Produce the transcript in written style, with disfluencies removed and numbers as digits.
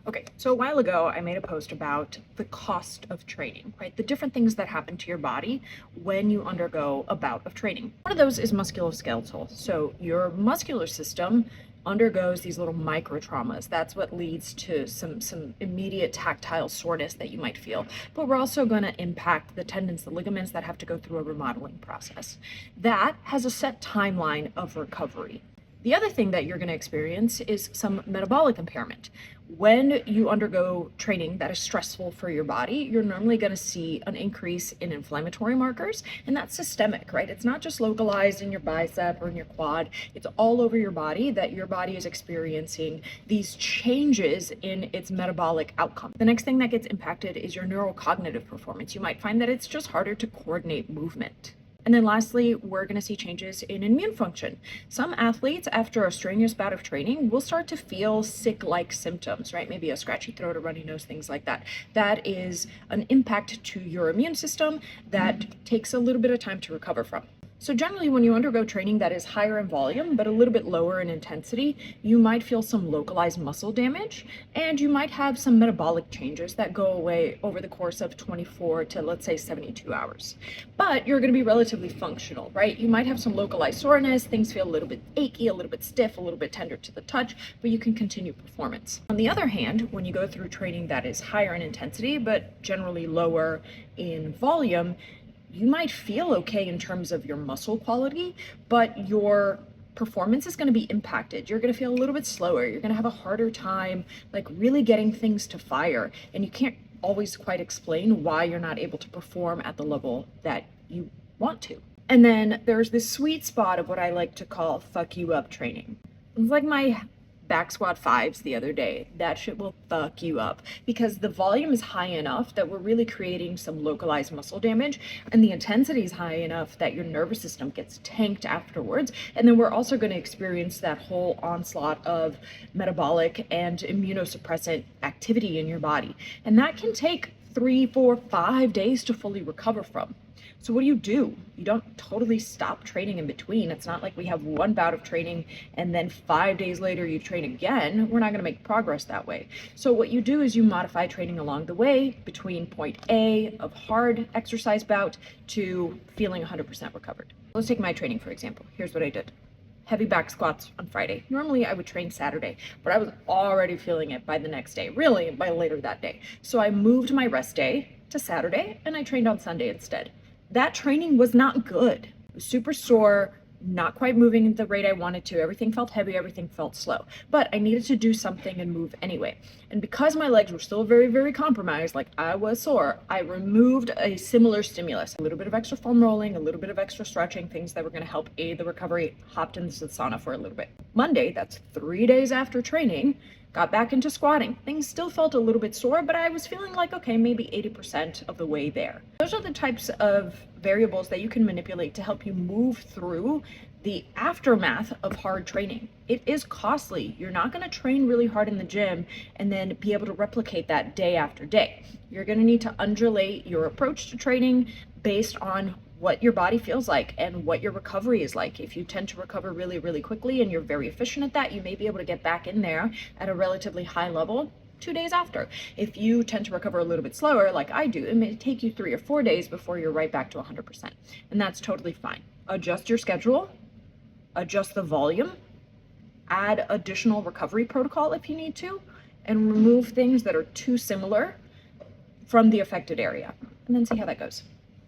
Okay, so a while ago, I made a post about the cost of training, right? The different things that happen to your body when you undergo a bout of training. One of those is musculoskeletal. So your muscular system undergoes these little micro traumas. That's what leads to some immediate tactile soreness that you might feel. But we're also going to impact the tendons, the ligaments that have to go through a remodeling process. That has a set timeline of recovery. The other thing that you're going to experience is some metabolic impairment. When you undergo training that is stressful for your body, you're normally going to see an increase in inflammatory markers, and that's systemic, right? It's not just localized in your bicep or in your quad. It's all over your body that your body is experiencing these changes in its metabolic outcome. The next thing that gets impacted is your neurocognitive performance. You might find that it's just harder to coordinate movement. And then lastly, we're going to see changes in immune function. Some athletes, after a strenuous bout of training, will start to feel sick-like symptoms, right? Maybe a scratchy throat, a runny nose, things like that. That is an impact to your immune system that takes a little bit of time to recover from. So generally, when you undergo training that is higher in volume, but a little bit lower in intensity, you might feel some localized muscle damage, and you might have some metabolic changes that go away over the course of 24 to, let's say, 72 hours. But you're going to be relatively functional, right? You might have some localized soreness, things feel a little bit achy, a little bit stiff, a little bit tender to the touch, but you can continue performance. On the other hand, when you go through training that is higher in intensity, but generally lower in volume, you might feel okay in terms of your muscle quality, but your performance is going to be impacted. You're going to feel a little bit slower. You're going to have a harder time like really getting things to fire, and you can't always quite explain why you're not able to perform at the level that you want to. And then there's this sweet spot of what I like to call fuck you up training. It's like my back squat fives the other day. That shit will fuck you up because the volume is high enough that we're really creating some localized muscle damage, and the intensity is high enough that your nervous system gets tanked afterwards. And then we're also going to experience that whole onslaught of metabolic and immunosuppressant activity in your body. And that can take 3, 4, 5 days to fully recover from. So what do? You don't totally stop training in between. It's not like we have one bout of training and then 5 days later you train again. We're not going to make progress that way. So what you do is you modify training along the way between point A of hard exercise bout to feeling 100% recovered. Let's take my training, for example. Here's what I did. Heavy back squats on Friday. Normally I would train Saturday, but I was already feeling it by the next day, really by later that day. So I moved my rest day to Saturday and I trained on Sunday instead. That training was not good. It was super sore, not quite moving at the rate I wanted to. Everything felt heavy, everything felt slow. But I needed to do something and move anyway. And because my legs were still very, very compromised, like I was sore, I removed a similar stimulus. A little bit of extra foam rolling, a little bit of extra stretching, things that were going to help aid the recovery. Hopped into the sauna for a little bit. Monday, that's 3 days after training, got back into squatting. Things still felt a little bit sore, but I was feeling like, okay, maybe 80% of the way there. Those are the types of variables that you can manipulate to help you move through the aftermath of hard training. It is costly. You're not going to train really hard in the gym and then be able to replicate that day after day. You're going to need to undulate your approach to training based on what your body feels like and what your recovery is like. If you tend to recover really, really quickly and you're very efficient at that, you may be able to get back in there at a relatively high level 2 days after. If you tend to recover a little bit slower, like I do, it may take you 3 or 4 days before you're right back to 100%. And that's totally fine. Adjust your schedule, adjust the volume, add additional recovery protocol if you need to, and remove things that are too similar from the affected area, and then see how that goes.